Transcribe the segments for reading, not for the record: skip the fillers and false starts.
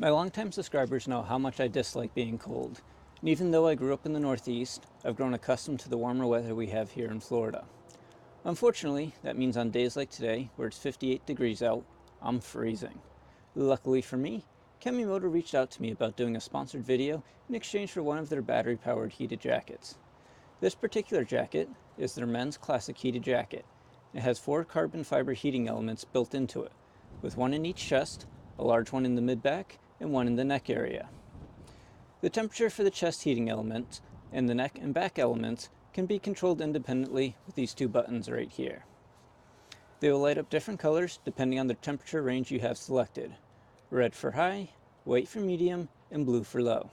My longtime subscribers know how much I dislike being cold, and even though I grew up in the Northeast, I've grown accustomed to the warmer weather we have here in Florida. Unfortunately, that means on days like today, where it's 58 degrees out, I'm freezing. Luckily for me, Camel reached out to me about doing a sponsored video in exchange for one of their battery-powered heated jackets. This particular jacket is their men's classic heated jacket. It has 4 carbon fiber heating elements built into it, with one in each chest, a large one in the mid-back, and one in the neck area. The temperature for the chest heating element and the neck and back elements can be controlled independently with these 2 buttons right here. They will light up different colors depending on the temperature range you have selected. Red for high, white for medium, and blue for low.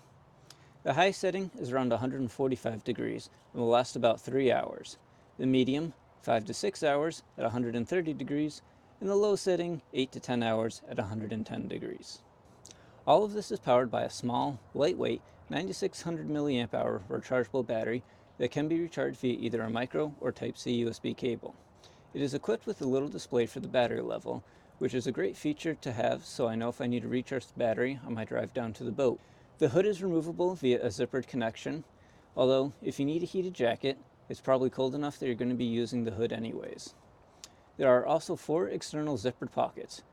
The high setting is around 145 degrees and will last about 3 hours. The medium, 5 to 6 hours at 130 degrees, and the low setting, 8 to 10 hours at 110 degrees. All of this is powered by a small, lightweight, 9600 mAh rechargeable battery that can be recharged via either a micro or Type-C USB cable. It is equipped with a little display for the battery level, which is a great feature to have so I know if I need to recharge the battery on my drive down to the boat. The hood is removable via a zippered connection, although if you need a heated jacket, it's probably cold enough that you're going to be using the hood anyways. There are also 4 external zippered pockets,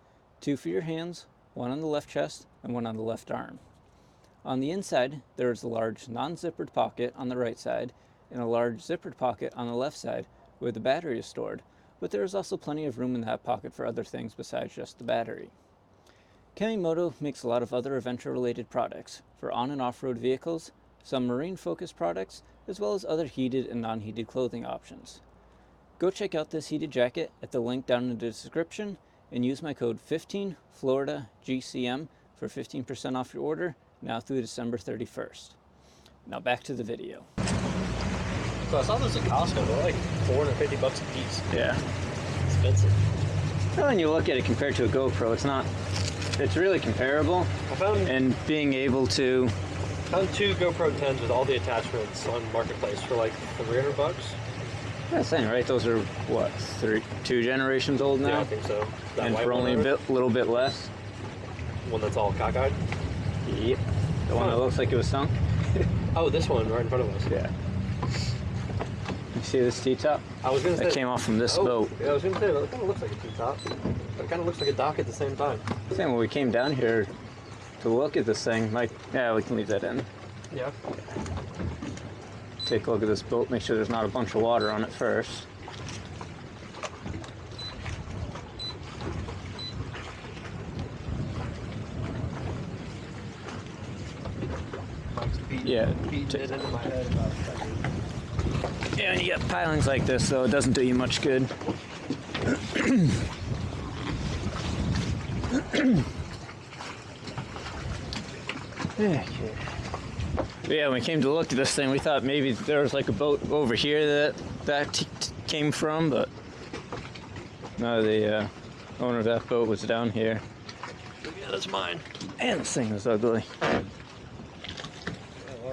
2 for your hands, 1 on the left chest and 1 on the left arm. On the inside, there is a large non-zippered pocket on the right side and a large zippered pocket on the left side where the battery is stored, but there is also plenty of room in that pocket for other things besides just the battery. Camel makes a lot of other adventure-related products for on- and off-road vehicles, some marine-focused products, as well as other heated and non-heated clothing options. Go check out this heated jacket at the link down in the description and use my code 15FLORIDAGCM for 15% off your order now through December 31st. Now back to the video. So I saw those at Costco. They're like $450 a piece. Yeah. Expensive. Well, when you look at it compared to a GoPro, it's really comparable. And being able to... I found 2 GoPro 10s with all the attachments on Marketplace for like $300. Yeah, same, right? Those are, what, 2 generations old now? Yeah, I think so. That and for only a little bit less? One that's all cockeyed? Yep. The one that looks like it was sunk? Oh, this one right in front of us. Yeah. You see this T-top? I was gonna say... That came off from this boat. Yeah, I was gonna say, that kind of looks like a T-top. But it kind of looks like a dock at the same time. Same when we came down here to look at this thing, yeah, we can leave that in. Yeah. Take a look at this boat, make sure there's not a bunch of water on it first. Yeah. Beat it into my head about that. Yeah, and you got pilings like this, though, it doesn't do you much good. Yeah, when we came to look at this thing, we thought maybe there was like a boat over here that came from, but no, the owner of that boat was down here. Yeah, that's mine. And this thing was ugly. A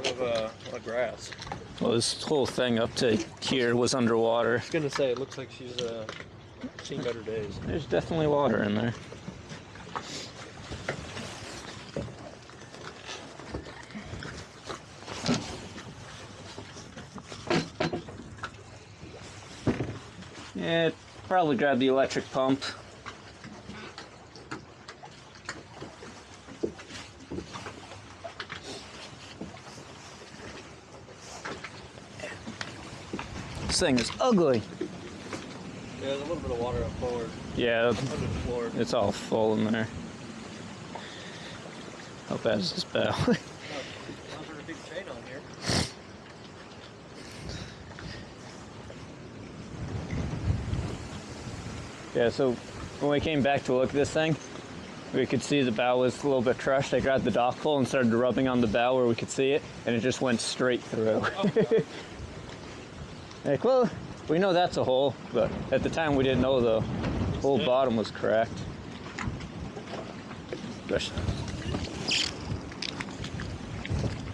lot of grass. Well, this whole thing up to here was underwater. I was gonna say, it looks like she's seen better days. There's definitely water in there. Yeah, probably grab the electric pump. This thing is ugly. Yeah, there's a little bit of water up forward. Yeah, under the floor. It's all full in there. How bad is this bow? Some sort of big chain on here. Yeah, so when we came back to look at this thing, we could see the bow was a little bit crushed. I grabbed the dock pole and started rubbing on the bow where we could see it, and it just went straight through. Oh, like, well, we know that's a hole, but at the time we didn't know the whole bottom was cracked. Gosh.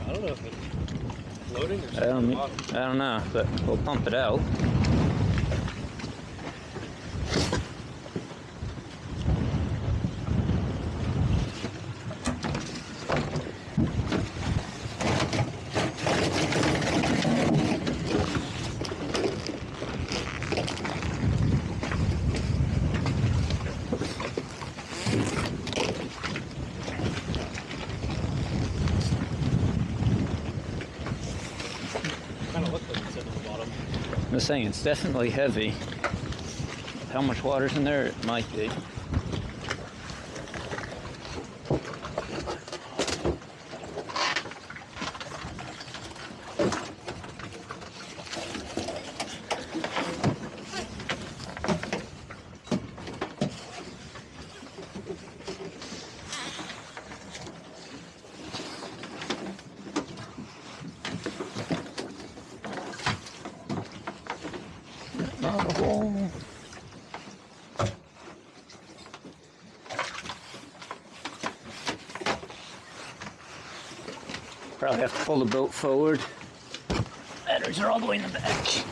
I don't know if it's floating or something. I don't know, but we'll pump it out. was saying, it's definitely heavy. How much water's in there? It might be. Probably have to pull the boat forward. Batteries are all the way in the back.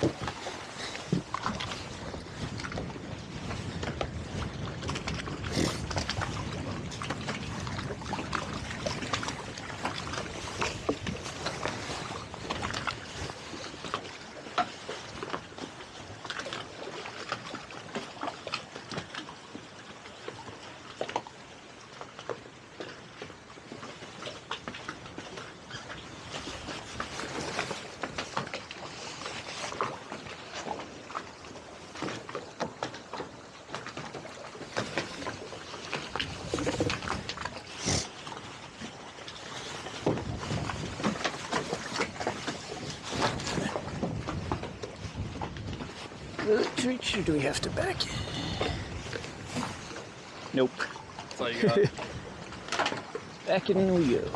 Or do we have to back it? Nope. That's all you got. Back in we go.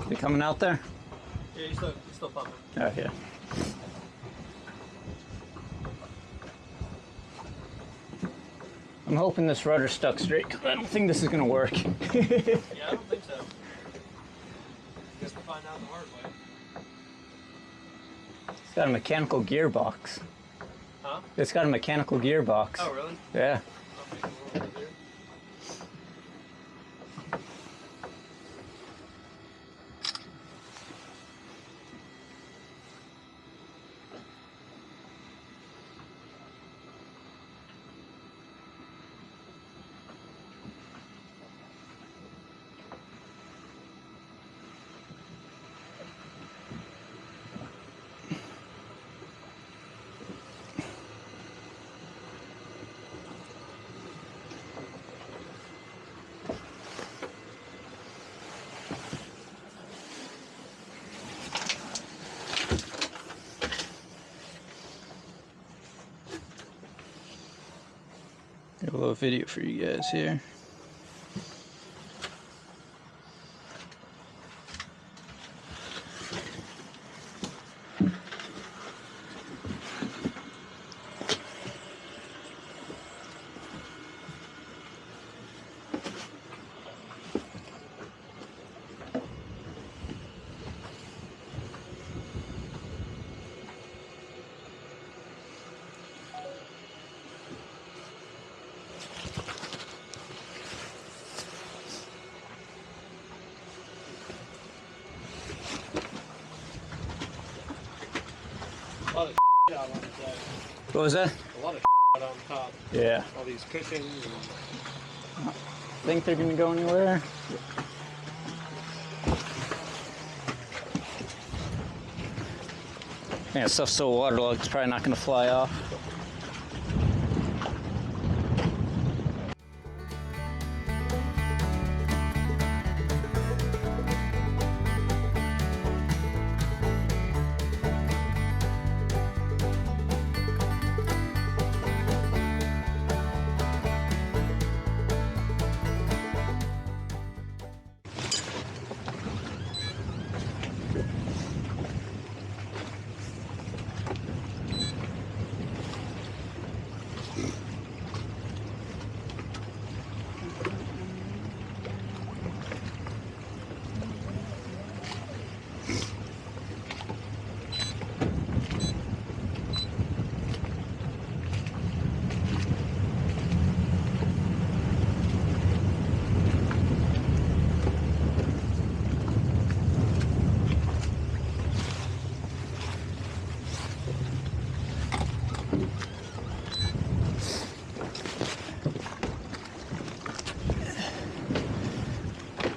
You coming out there? Yeah, you're still pumping. Oh, yeah. I'm hoping this rudder's stuck straight, because I don't think this is going to work. Yeah, I don't think so. Guess we'll find out the hard way. It's got a mechanical gearbox. Huh? It's got a mechanical gearbox. Oh, really? Yeah. I'll make a little bit here. Got a little video for you guys here. A lot of out on the deck. What was that? A lot of out on top. Yeah. All these cushions and... Think they're gonna go anywhere? Yeah, stuff's so waterlogged, it's probably not gonna fly off.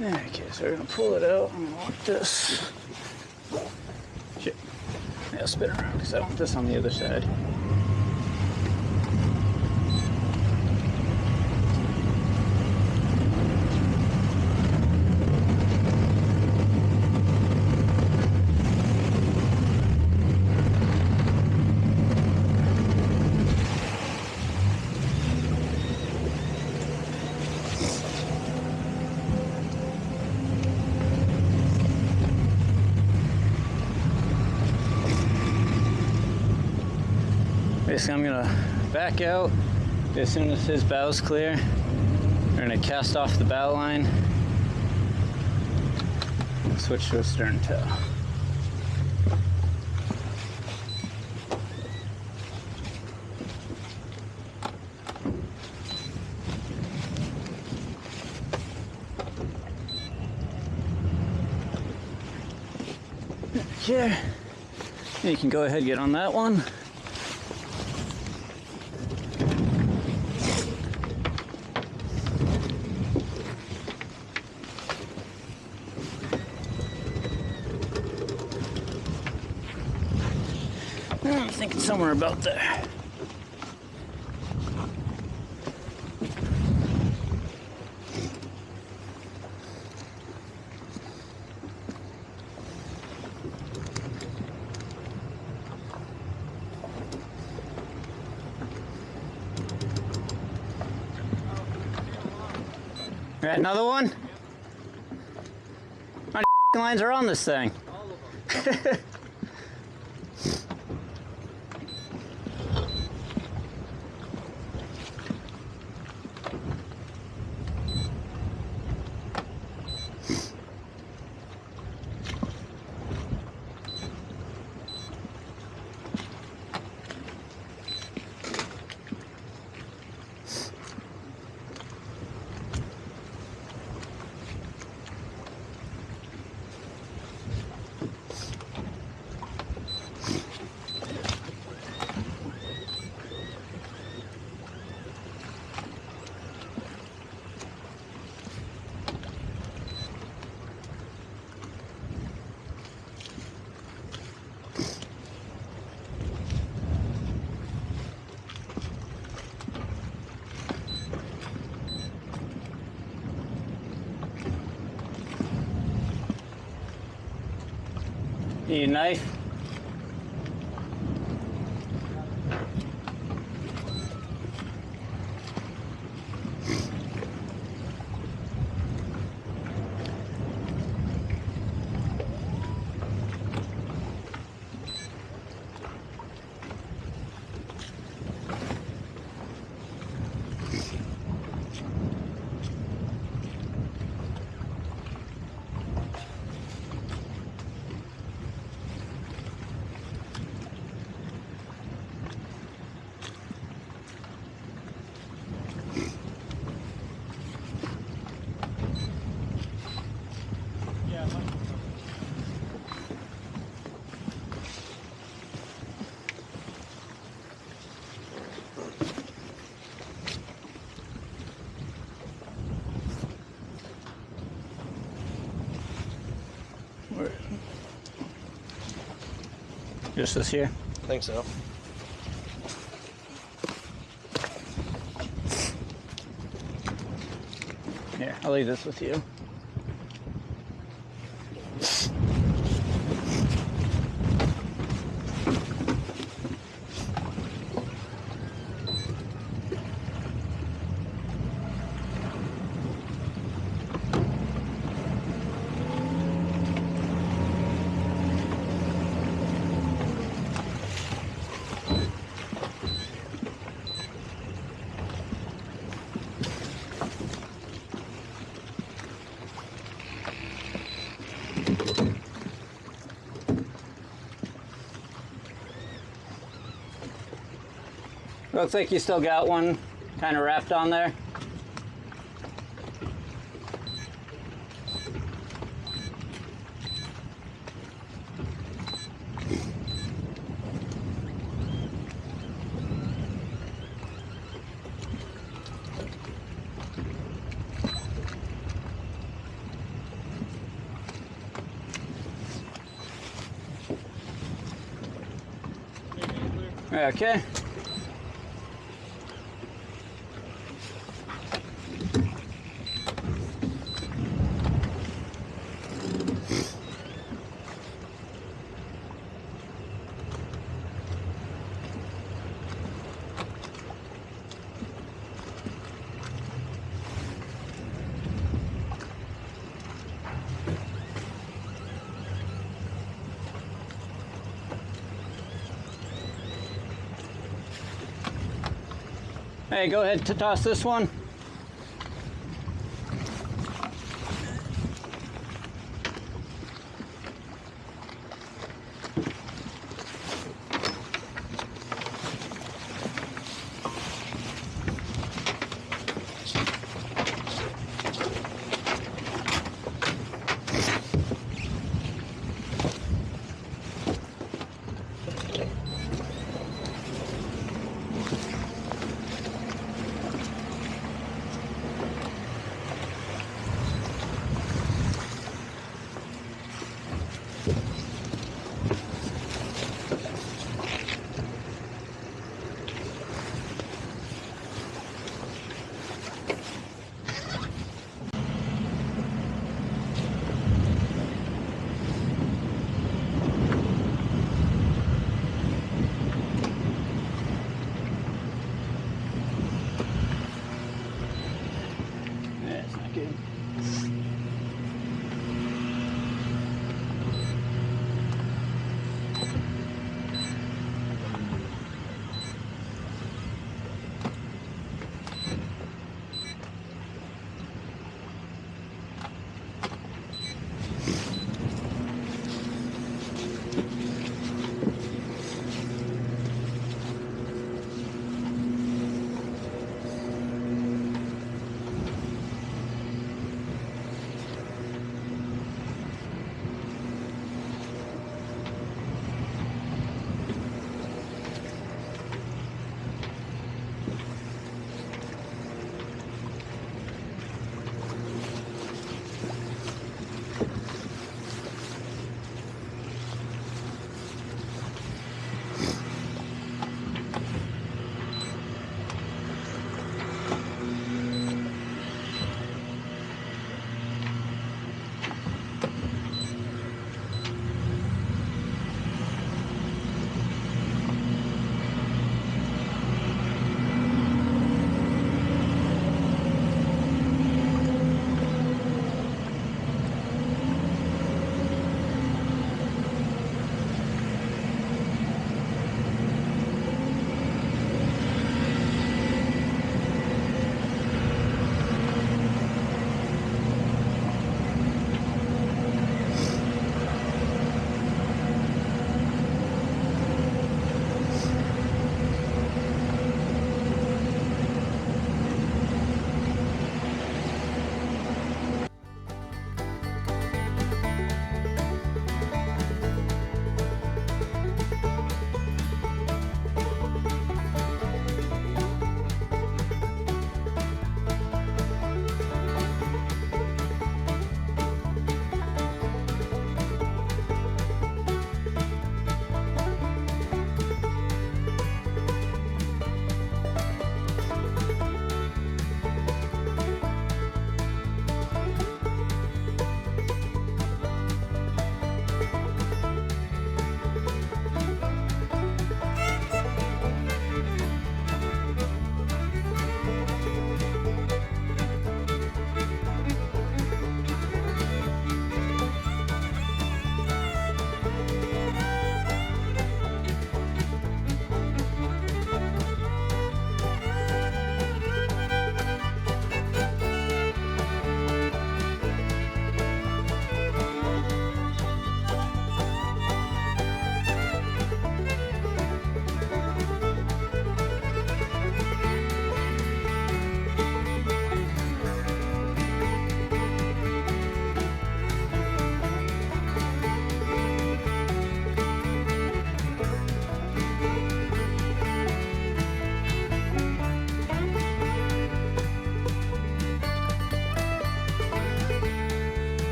Okay, so we're gonna pull it out. I'm gonna want this. Shit. Yeah, I'll spin around because I want this on the other side. Basically, I'm gonna back out as soon as his bow's clear. We're gonna cast off the bow line, switch to a stern tow. Okay, you can go ahead and get on that one. I'm thinking somewhere about there. All right, another one? How many lines are on this thing? All of them. Need a knife? Just this here? I think so. Here, I'll leave this with you. Looks like you still got one kind of wrapped on there. Okay. Hey, go ahead to toss this one. That's not good.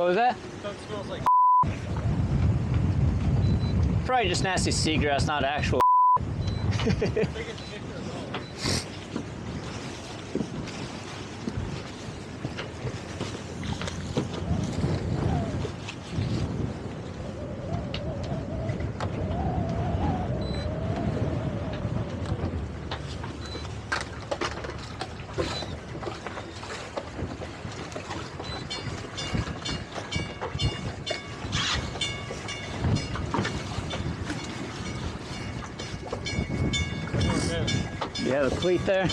What was that? Skunk smells like Probably just nasty seagrass, not actual. Yeah, the cleat there.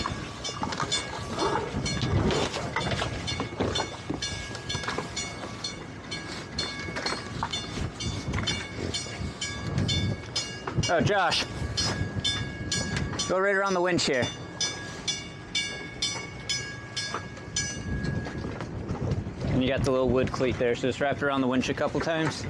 Oh, Josh, go right around the winch here. And you got the little wood cleat there, so just wrap it around the winch a couple times.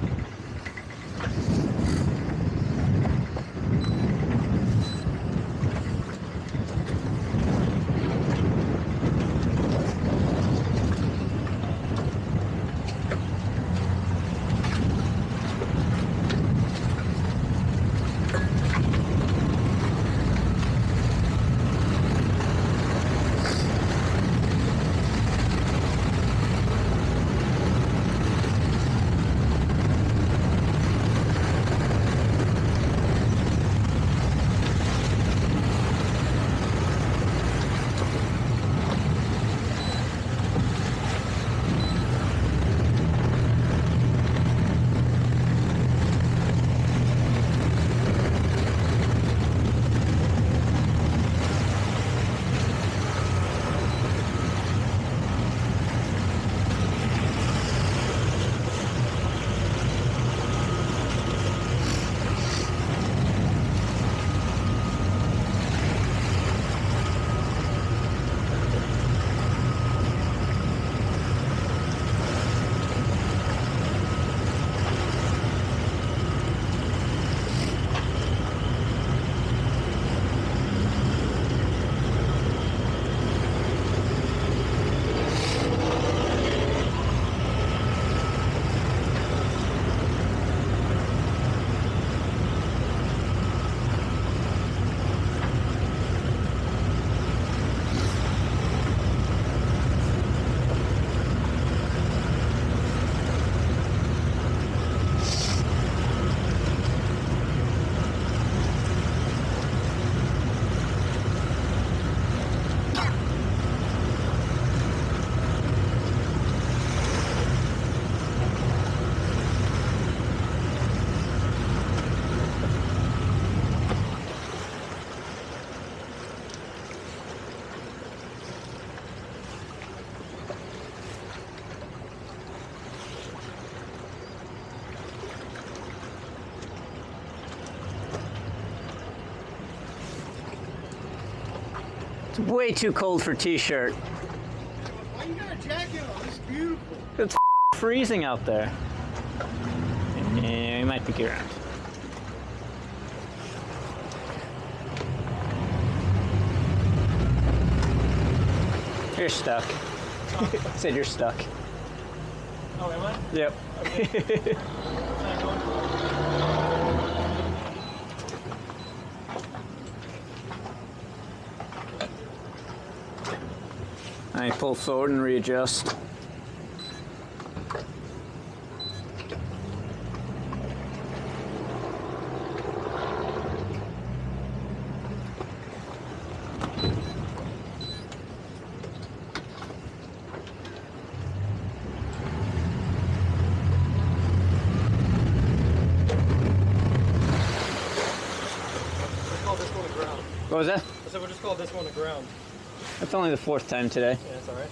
It's way too cold for t-shirt. Why you got a jacket on? It's beautiful. It's freezing out there. Yeah, you might be around. You're stuck. Said you're stuck. Oh, am I? Yep. Okay. I pull forward and readjust. What was that? I said we'll just call this one a ground. That's only the 4th time today. Yeah, that's alright.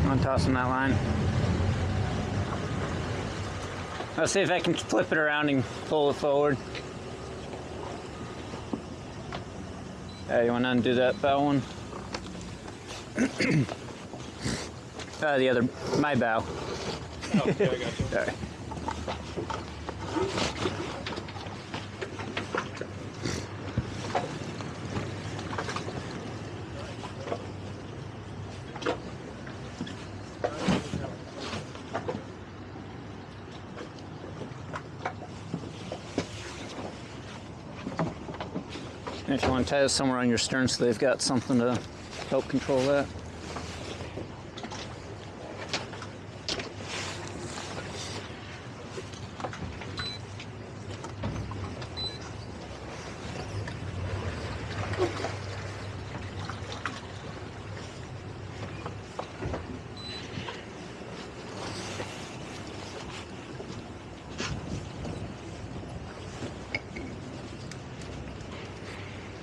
I'm tossing that line. Let's see if I can flip it around and pull it forward. Yeah, you want to undo that bow one? The other, my bow. Oh, okay, I got you. All right. And if you want to tie this somewhere on your stern so they've got something to help control that.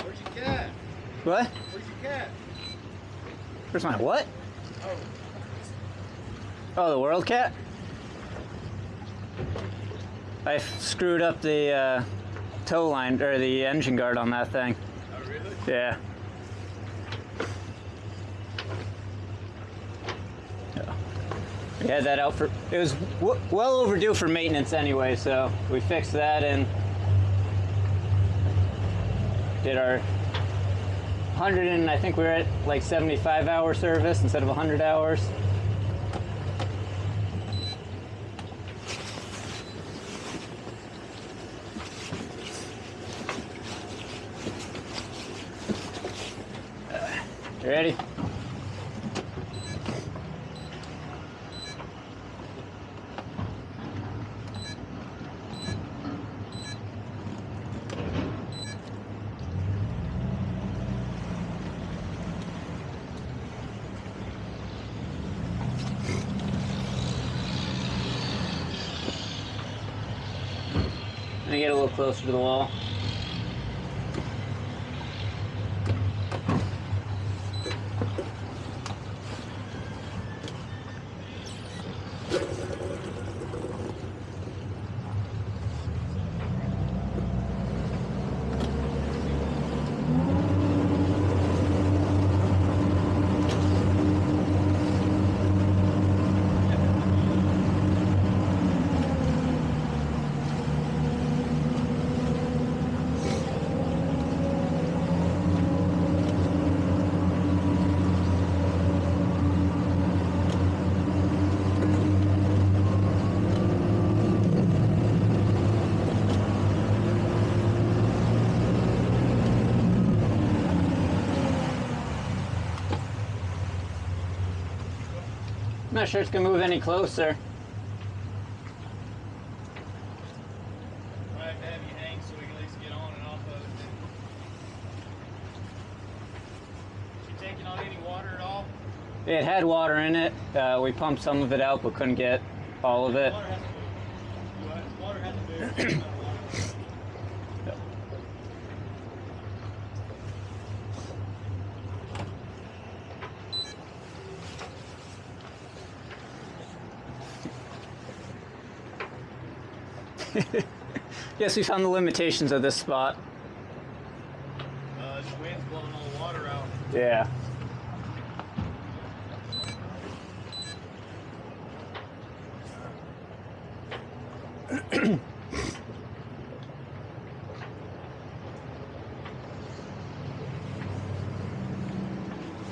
Where's your cat? What? Where's your cat? Where's my what? Oh, Oh, the world cat? I screwed up the tow line, or the engine guard on that thing. oh really? Yeah. We had that out for, it was well overdue for maintenance anyway, so we fixed that and did our 100 and I think we were at like 75-hour service instead of 100 hours. You ready? Let me get a little closer to the wall. I'm not sure it's gonna move any closer. Might have to have you hang so we can at least get on and off of it. Is she taking on any water at all? It had water in it. We pumped some of it out, but couldn't get all of it. Water hasn't moved. Water hasn't moved. Yes, we found the limitations of this spot. The wind's blowing all the water out. Yeah.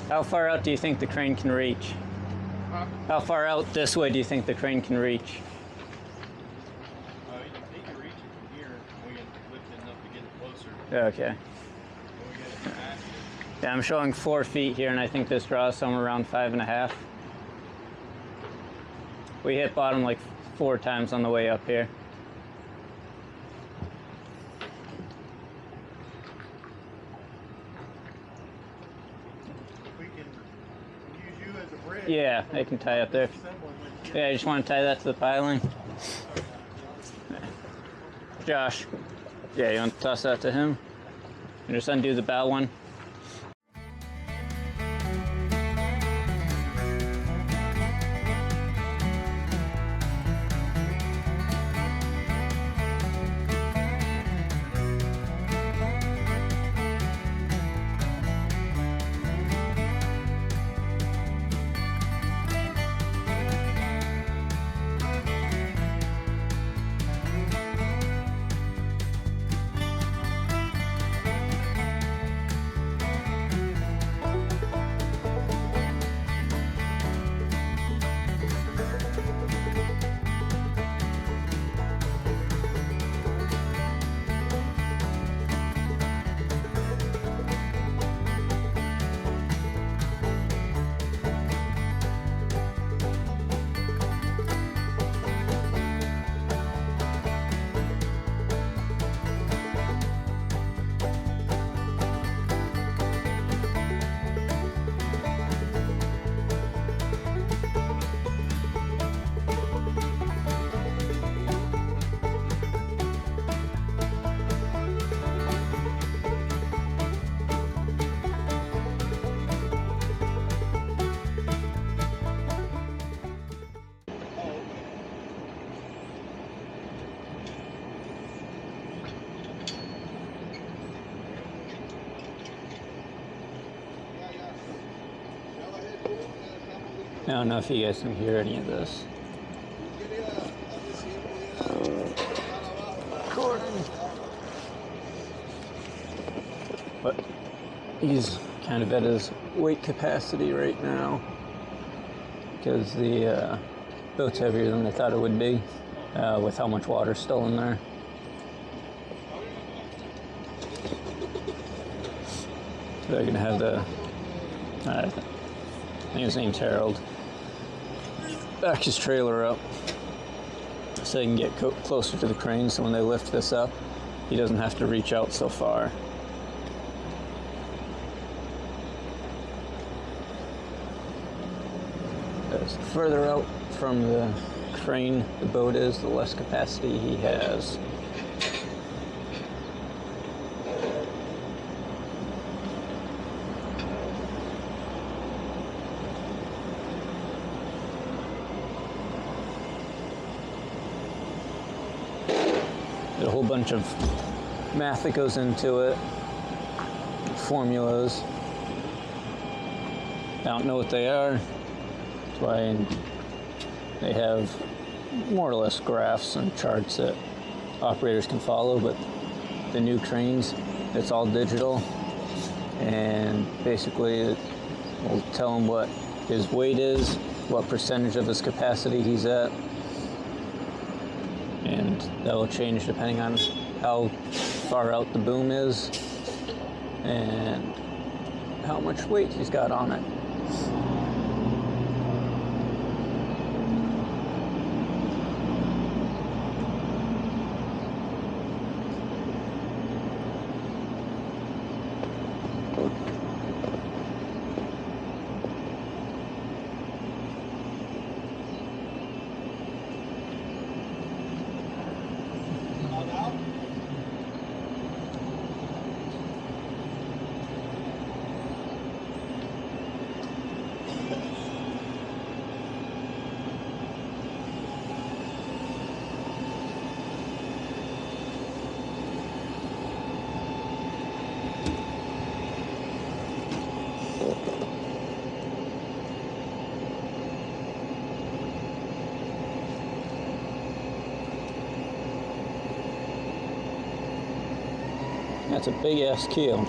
How far out do you think the crane can reach? Huh? How far out this way do you think the crane can reach? He can reach it from here. We can lift it enough to get it closer. Okay. But we get it past it. Yeah, I'm showing 4 feet here, and I think this draws somewhere around 5.5. We hit bottom like 4 times on the way up here. We can use you as a bridge. Yeah, I can tie up there. Yeah, I just want to tie that to the piling. Josh. Yeah, you want to toss that to him? And just undo the bow one. don't know if you guys can hear any of this. But he's kind of at his weight capacity right now because the boat's heavier than I thought it would be with how much water's still in there. So they're gonna have the, I think his name's Harold, back his trailer up so they can get closer to the crane, so when they lift this up, he doesn't have to reach out so far. As further out from the crane the boat is, the less capacity he has. There's a whole bunch of math that goes into it, formulas. I don't know what they are. That's why they have more or less graphs and charts that operators can follow, but the new cranes, it's all digital, and basically it will tell him what his weight is, what percentage of his capacity he's at, and that will change depending on how far out the boom is and how much weight he's got on it. That's a big ass keel.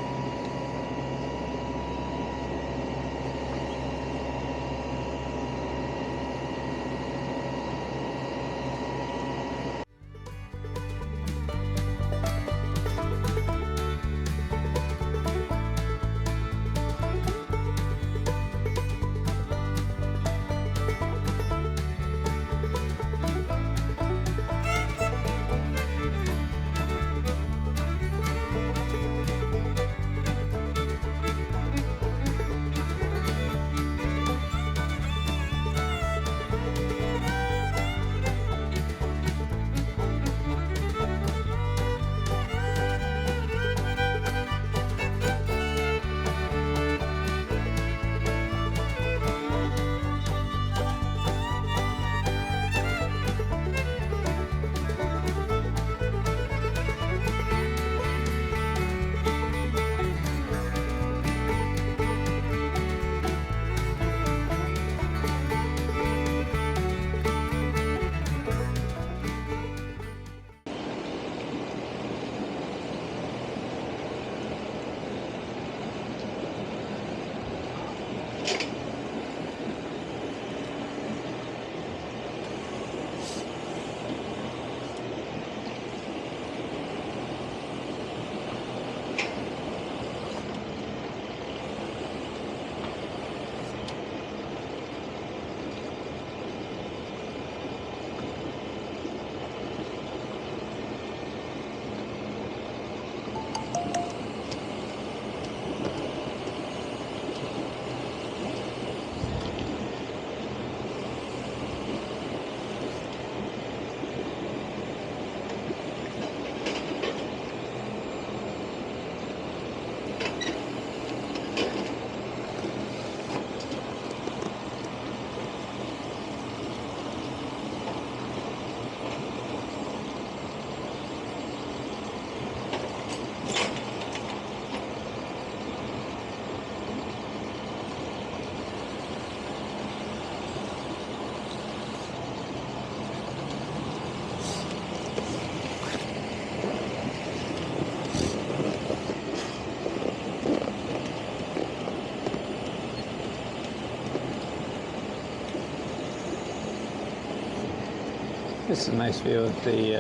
This is a nice view of the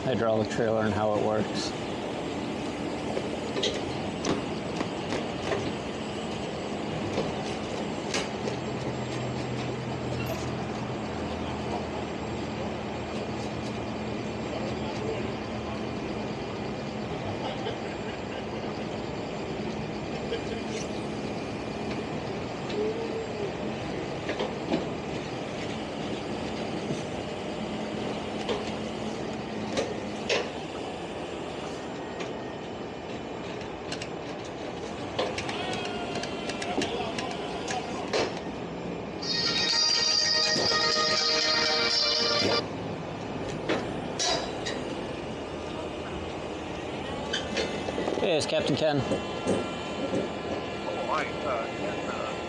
hydraulic trailer and how it works. Hey, it's Captain Ken. Oh, hi. Ken,